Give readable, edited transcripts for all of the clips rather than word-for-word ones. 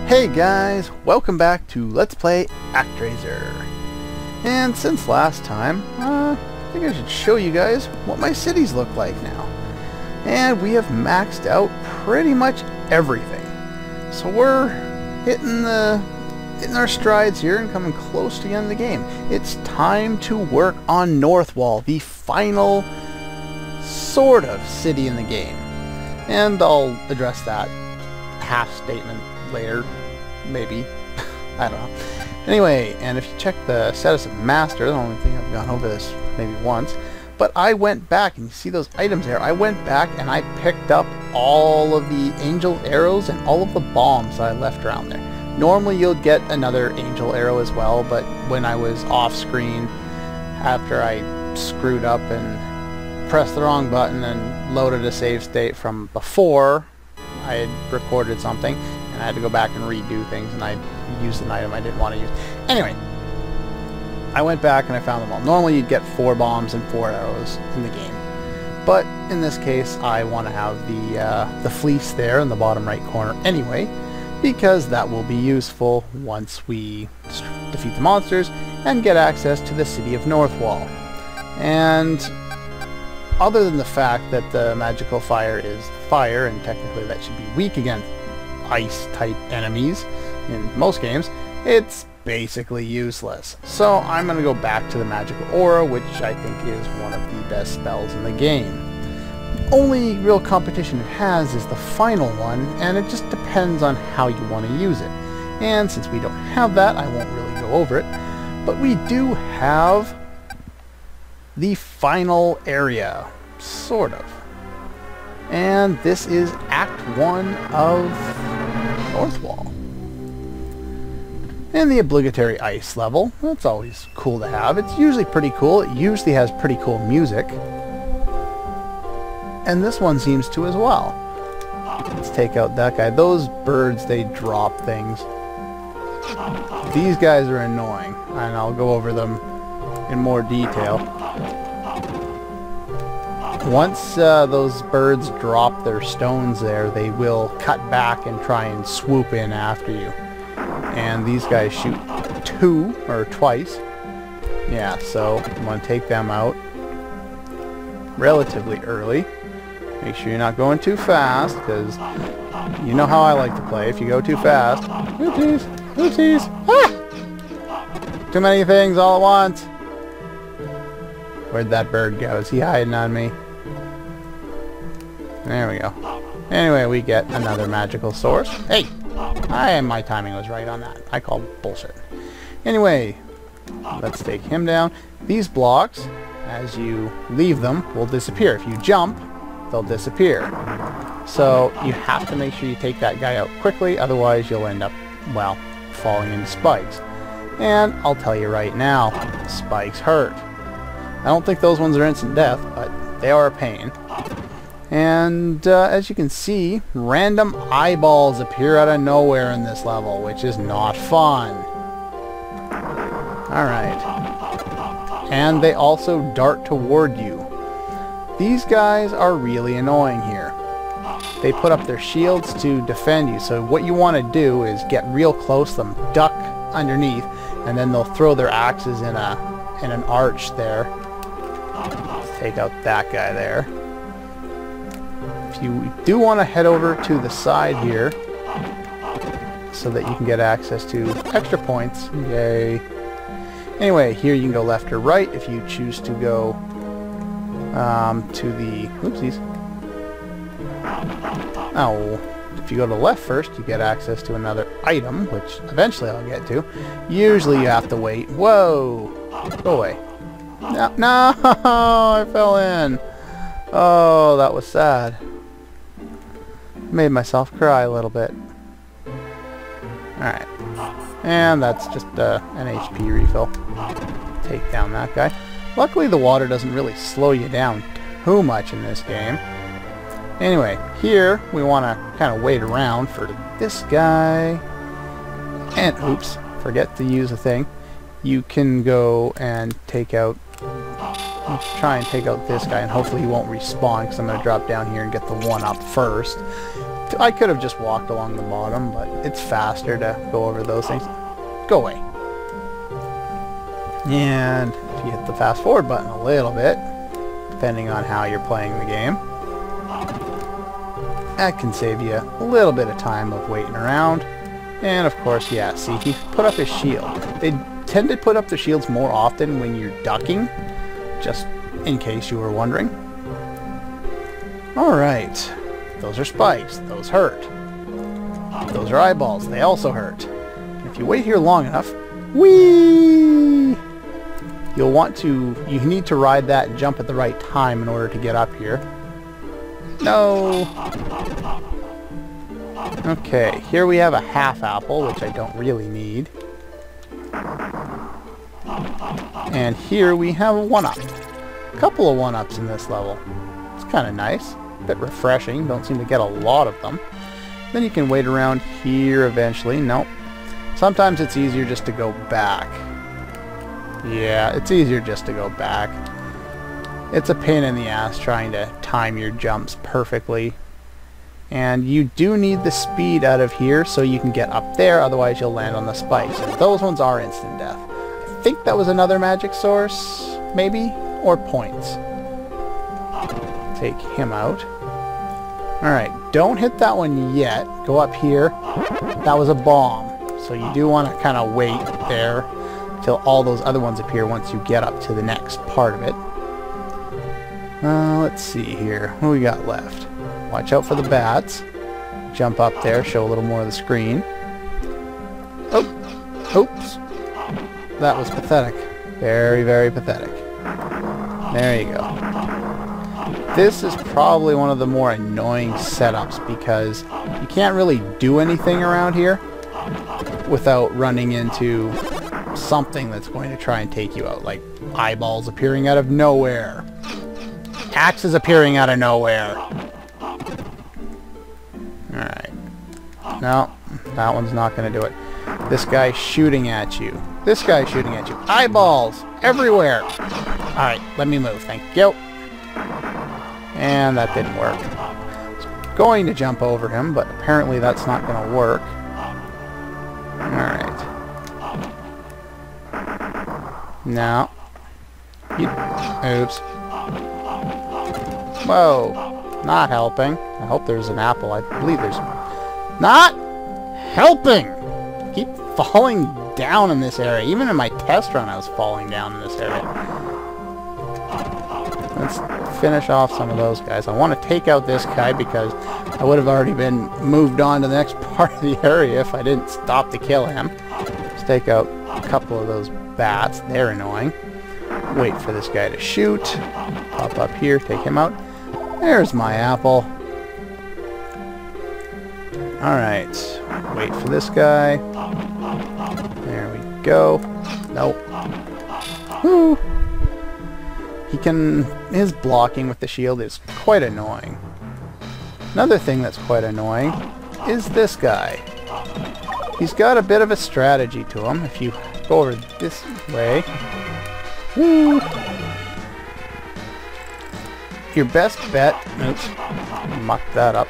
Hey guys, welcome back to Let's Play Actraiser. And since last time, I think I should show you guys what my cities look like now. And we have maxed out pretty much everything. So we're hitting our strides here and coming close to the end of the game. It's time to work on Northwall, the final sort of city in the game. And I'll address that half statement later, maybe. I don't know. Anyway, and if you check the status of Master, the only thing I've gone over this maybe once, but I went back, and you see those items there, I went back and I picked up all of the angel arrows and all of the bombs that I left around there. Normally you'll get another angel arrow as well, but when I was off screen, after I screwed up and pressed the wrong button and loaded a save state from before I had recorded something, and I had to go back and redo things, and I used an item I didn't want to use. Anyway, I went back and I found them all. Normally you'd get 4 bombs and 4 arrows in the game, but in this case I want to have the fleece there in the bottom right corner anyway, because that will be useful once we defeat the monsters and get access to the city of Northwall. And other than the fact that the magical fire is fire, and technically that should be weak against ice-type enemies in most games, it's basically useless. So I'm going to go back to the magical aura, which I think is one of the best spells in the game. The only real competition it has is the final one, and it just depends on how you want to use it. And since we don't have that, I won't really go over it. But we do have the final area, sort of. And this is Act 1 of Northwall. And the obligatory ice level, that's always cool to have. It's usually pretty cool. It usually has pretty cool music. And this one seems to as well. Let's take out that guy. Those birds, they drop things. These guys are annoying, and I'll go over them in more detail. Once those birds drop their stones there, they will cut back and try and swoop in after you. And these guys shoot twice. Yeah, so I'm going to take them out relatively early. Make sure you're not going too fast, because you know how I like to play. If you go too fast, oopsies, oopsies, ah! Too many things all at once. Where'd that bird go? Is he hiding on me? There we go. Anyway, we get another magical source. Hey! My timing was right on that. I call bullshit. Anyway, let's take him down. These blocks, as you leave them, will disappear. If you jump, they'll disappear. So you have to make sure you take that guy out quickly, otherwise you'll end up, well, falling into spikes. And I'll tell you right now, spikes hurt. I don't think those ones are instant death, but they are a pain. And as you can see, random eyeballs appear out of nowhere in this level, which is not fun. Alright. And they also dart toward you. These guys are really annoying here. They put up their shields to defend you, so what you want to do is get real close to them, duck underneath, and then they'll throw their axes in an arch there. Let's take out that guy there. If you do want to head over to the side here so that you can get access to extra points, yay. Anyway, here you can go left or right if you choose to go to the, oopsies. Oh, if you go to the left first, you get access to another item, which eventually I'll get to. Usually you have to wait. Whoa! Go away. No, no! I fell in. Oh, that was sad. Made myself cry a little bit. Alright. And that's just an HP refill. Take down that guy. Luckily the water doesn't really slow you down too much in this game. Anyway, here we want to kind of wait around for this guy. And, oops, forget to use a thing. You can go and take out... Let's try and take out this guy, and hopefully he won't respawn, because I'm going to drop down here and get the one up first. I could have just walked along the bottom, but it's faster to go over those things. Go away. And if you hit the fast forward button a little bit, depending on how you're playing the game, that can save you a little bit of time of waiting around. And of course, yeah, see, he put up his shield. They tend to put up the shields more often when you're ducking, just in case you were wondering. Alright, those are spikes, those hurt. Those are eyeballs, they also hurt. If you wait here long enough, whee! You need to ride that and jump at the right time in order to get up here. No! Okay, here we have a half apple, which I don't really need. And here we have a 1-up. A couple of 1-ups in this level. It's kind of nice. A bit refreshing. Don't seem to get a lot of them. Then you can wait around here eventually. Nope. Sometimes it's easier just to go back. Yeah, it's easier just to go back. It's a pain in the ass trying to time your jumps perfectly. And you do need the speed out of here so you can get up there, otherwise you'll land on the spikes. And those ones are instant death. I think that was another magic source, maybe? Or points. Take him out. Alright, don't hit that one yet. Go up here. That was a bomb. So you do want to kind of wait there till all those other ones appear once you get up to the next part of it. Let's see here. What do we got left? Watch out for the bats. Jump up there, show a little more of the screen. Oh! Oops! That was pathetic. Very, very pathetic. There you go. This is probably one of the more annoying setups because you can't really do anything around here without running into something that's going to try and take you out, like eyeballs appearing out of nowhere. Axes appearing out of nowhere. Alright. No, that one's not going to do it. This guy's shooting at you. This guy's shooting at you. Eyeballs! Everywhere! Alright, let me move. Thank you. And that didn't work. I was going to jump over him, but apparently that's not going to work. Alright. Now. Oops. Whoa. Not helping. I hope there's an apple. I believe there's... Not helping! Keep falling down in this area. Even in my test run I was falling down in this area. Let's finish off some of those guys. I want to take out this guy because I would have already been moved on to the next part of the area if I didn't stop to kill him. Let's take out a couple of those bats. They're annoying. Wait for this guy to shoot. Pop up here, take him out. There's my apple. Alright. Wait for this guy. There we go. Nope. Woo! His blocking with the shield is quite annoying. Another thing that's quite annoying is this guy. He's got a bit of a strategy to him. If you go over this way, woo, your best bet, oops, mucked that up.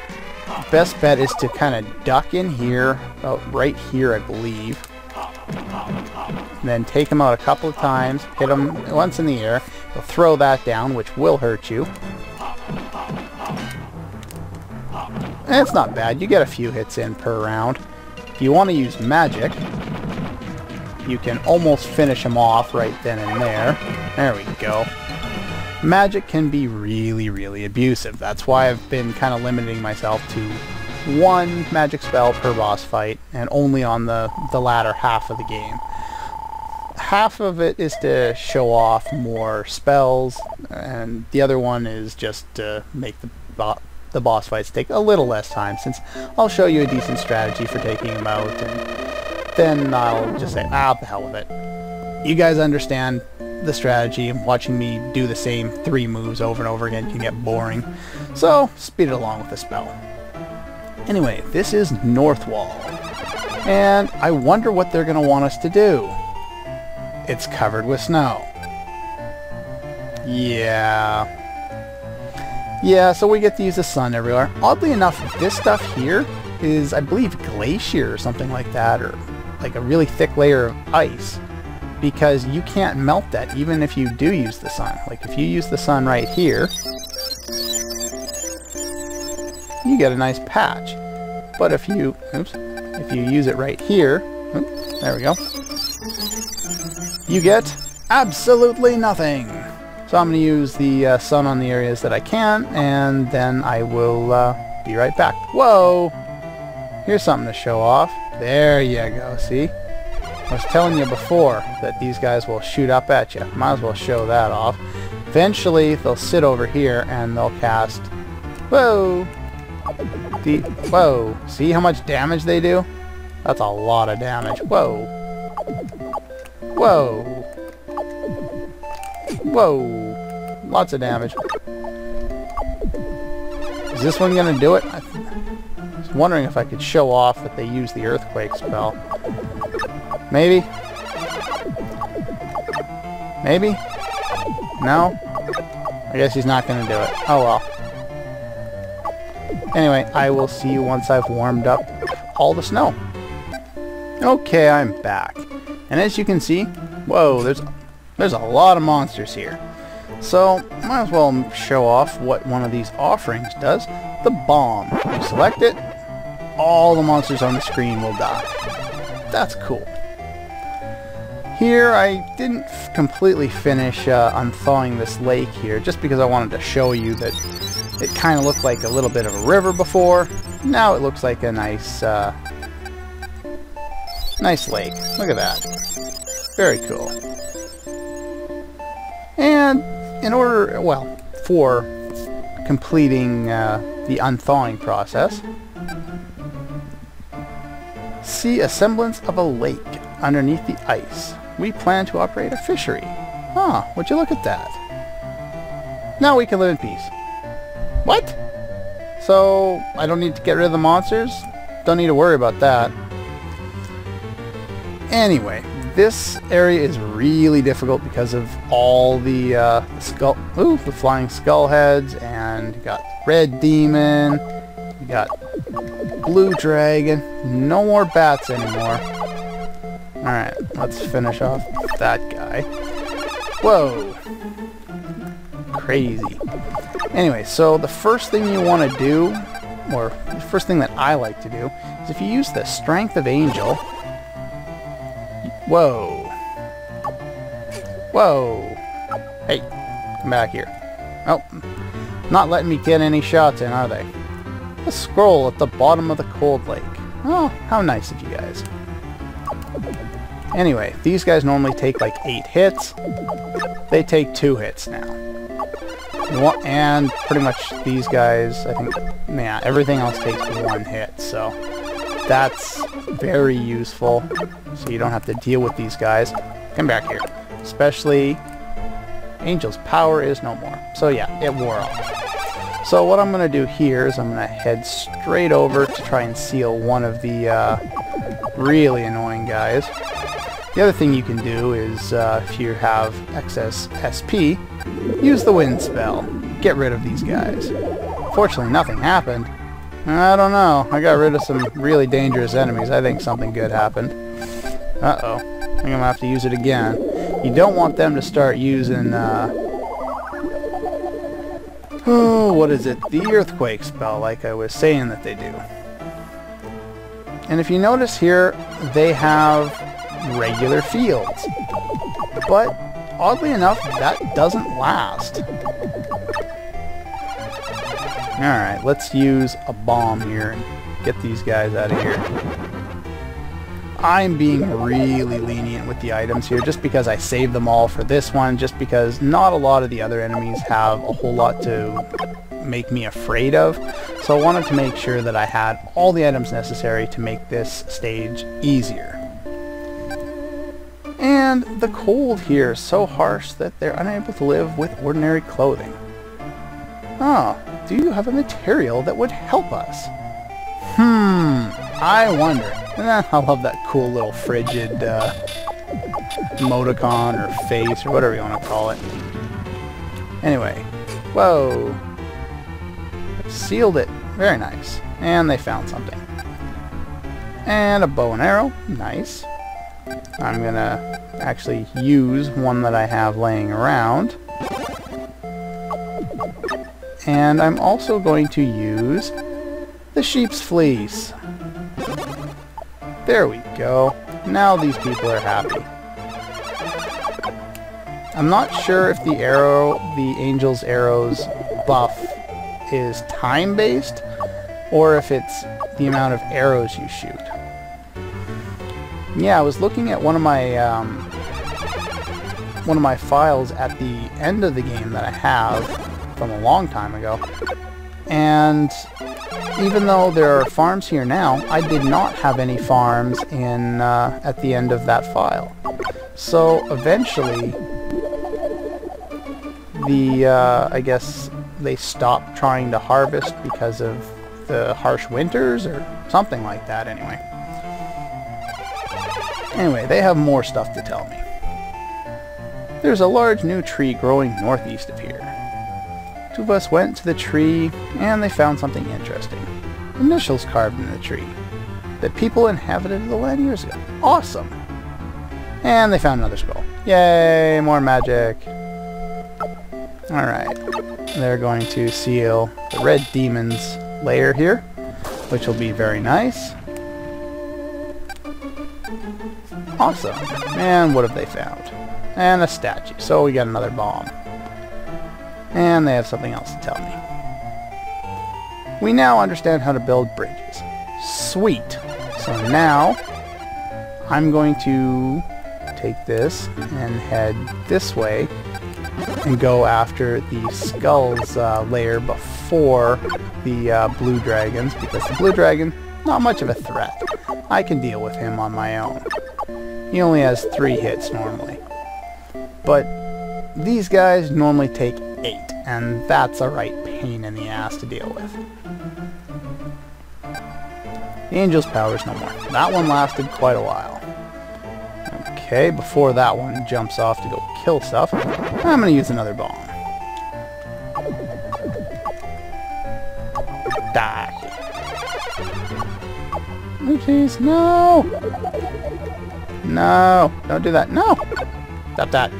Best bet is to kind of duck in here, about right here I believe. And then take him out a couple of times, hit him once in the air, he'll throw that down, which will hurt you. And it's not bad, you get a few hits in per round. If you want to use magic, you can almost finish him off right then and there. There we go. Magic can be really, really abusive. That's why I've been kind of limiting myself to one magic spell per boss fight, and only on the latter half of the game. Half of it is to show off more spells, and the other one is just to make the boss fights take a little less time, since I'll show you a decent strategy for taking them out, and then I'll just say, the hell with it. You guys understand the strategy, and watching me do the same 3 moves over and over again can get boring, so speed it along with the spell. Anyway, this is North Wall, and I wonder what they're going to want us to do. It's covered with snow. Yeah, Yeah, so we get to use the sun everywhere. Oddly enough, this stuff here is, I believe, glacier or something like that, or like a really thick layer of ice, because you can't melt that even if you do use the sun. Like if you use the sun right here, you get a nice patch. But if you, if you use it right here, there we go, you get absolutely nothing. So I'm going to use the sun on the areas that I can, and then I will be right back. Whoa! Here's something to show off. There you go, see? I was telling you before that these guys will shoot up at you. Might as well show that off. Eventually, they'll sit over here and they'll cast... Whoa! Whoa! See how much damage they do? That's a lot of damage. Whoa! Whoa! Whoa! Lots of damage. Is this one gonna do it? I was wondering if I could show off that they use the earthquake spell. Maybe? Maybe? No? I guess he's not gonna do it. Oh well. Anyway, I will see you once I've warmed up all the snow. Okay, I'm back. And as you can see, whoa, there's a lot of monsters here. So, might as well show off what one of these offerings does. The bomb. You select it, all the monsters on the screen will die. That's cool. Here, I didn't completely finish unthawing this lake here, just because I wanted to show you that it kind of looked like a little bit of a river before. Now it looks like a nice, nice lake. Look at that. Very cool. And in order, well, for completing the unthawing process, see a semblance of a lake underneath the ice. We plan to operate a fishery. Ah, would you look at that? Now we can live in peace. What? So, I don't need to get rid of the monsters? Don't need to worry about that. Anyway, this area is really difficult because of all the the flying skull heads, and you got red demon, you got blue dragon, no more bats anymore. Alright, let's finish off that guy. Whoa! Crazy. Anyway, so the first thing you want to do, or the first thing that I like to do, is if you use the Strength of Angel... Whoa! Whoa! Hey, come back here. Oh, not letting me get any shots in, are they? A scroll at the bottom of the cold lake. Oh, how nice of you guys. Anyway, these guys normally take like 8 hits. They take 2 hits now. And pretty much these guys, I think, yeah, everything else takes 1 hit, so that's very useful. So you don't have to deal with these guys. Come back here. Especially, Angel's power is no more. So yeah, it wore off. So what I'm going to do here is I'm going to head straight over to try and seal one of the really annoying guys. The other thing you can do is, if you have excess SP, use the wind spell. Get rid of these guys. Fortunately, nothing happened. I don't know. I got rid of some really dangerous enemies. I think something good happened. Uh-oh. I think I'm going to have to use it again. You don't want them to start using, oh, what is it? The earthquake spell, like I was saying that they do. And if you notice here, they have regular fields. But, oddly enough, that doesn't last. Alright, let's use a bomb here and get these guys out of here. I'm being really lenient with the items here just because I saved them all for this one, just because not a lot of the other enemies have a whole lot to make me afraid of. So I wanted to make sure that I had all the items necessary to make this stage easier. And the cold here is so harsh that they're unable to live with ordinary clothing. Oh, do you have a material that would help us? I wonder. I love that cool little frigid emoticon or face or whatever you want to call it. Anyway, whoa. sealed it. Very nice. And they found something. And a bow and arrow. Nice. I'm gonna actually use one that I have laying around. And I'm also going to use the sheep's fleece. There we go. Now these people are happy. I'm not sure if the angel's arrows buff is time-based or if it's the amount of arrows you shoot. Yeah, I was looking at one of my files at the end of the game that I have from a long time ago, and even though there are farms here now, I did not have any farms in at the end of that file. So eventually, I guess they stopped trying to harvest because of the harsh winters or something like that. Anyway, they have more stuff to tell me. There's a large new tree growing northeast of here. Two of us went to the tree and they found something interesting. Initials carved in the tree. That people inhabited the land years ago. Awesome! And they found another scroll. Yay! More magic! Alright. They're going to seal the red demon's lair here, which will be very nice. Awesome. And what have they found? And a statue. So we got another bomb. And they have something else to tell me. We now understand how to build bridges. Sweet. So now I'm going to take this and head this way and go after the Skull's lair before the blue dragons, because the blue dragon, not much of a threat. I can deal with him on my own. He only has 3 hits normally. But these guys normally take 8, and that's a right pain in the ass to deal with. The Angel's power's no more. That one lasted quite a while. Okay, before that one jumps off to go kill stuff, I'm going to use another bomb. Die. Oopsies, no! No! Don't do that. No! Stop that.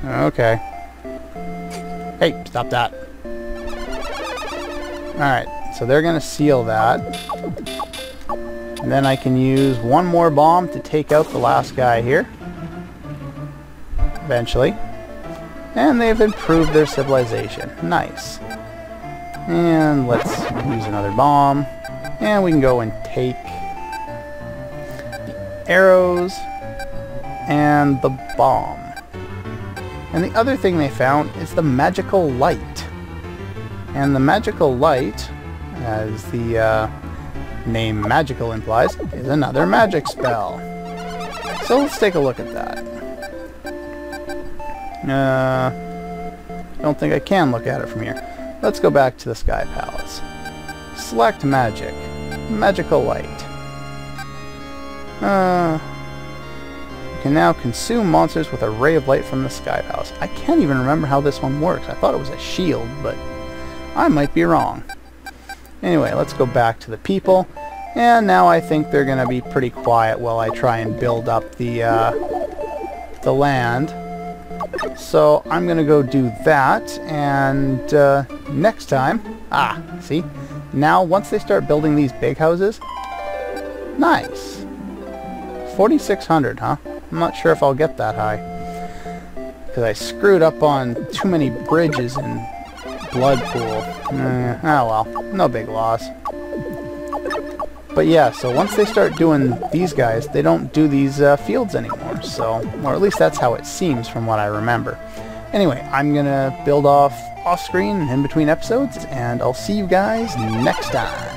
Okay. Hey, stop that. Alright, so they're going to seal that. And then I can use one more bomb to take out the last guy here. Eventually. And they've improved their civilization. Nice. And let's use another bomb. And we can go and take the arrows and the bomb. And the other thing they found is the magical light. And the magical light, as the name magical implies, is another magic spell. So let's take a look at that. I don't think I can look at it from here. Let's go back to the Sky Palace. Select magic. Magical light. You can now consume monsters with a ray of light from the Sky Palace. I can't even remember how this one works. I thought it was a shield, but I might be wrong. Anyway, let's go back to the people. And now I think they're going to be pretty quiet while I try and build up the land. So I'm going to go do that, and next time... see? Now, once they start building these big houses... Nice! 4,600, huh? I'm not sure if I'll get that high. Because I screwed up on too many bridges in Blood Pool. Oh well, no big loss. But yeah, so once they start doing these guys, they don't do these fields anymore. So, or at least that's how it seems from what I remember. Anyway, I'm gonna build off screen in between episodes, and I'll see you guys next time.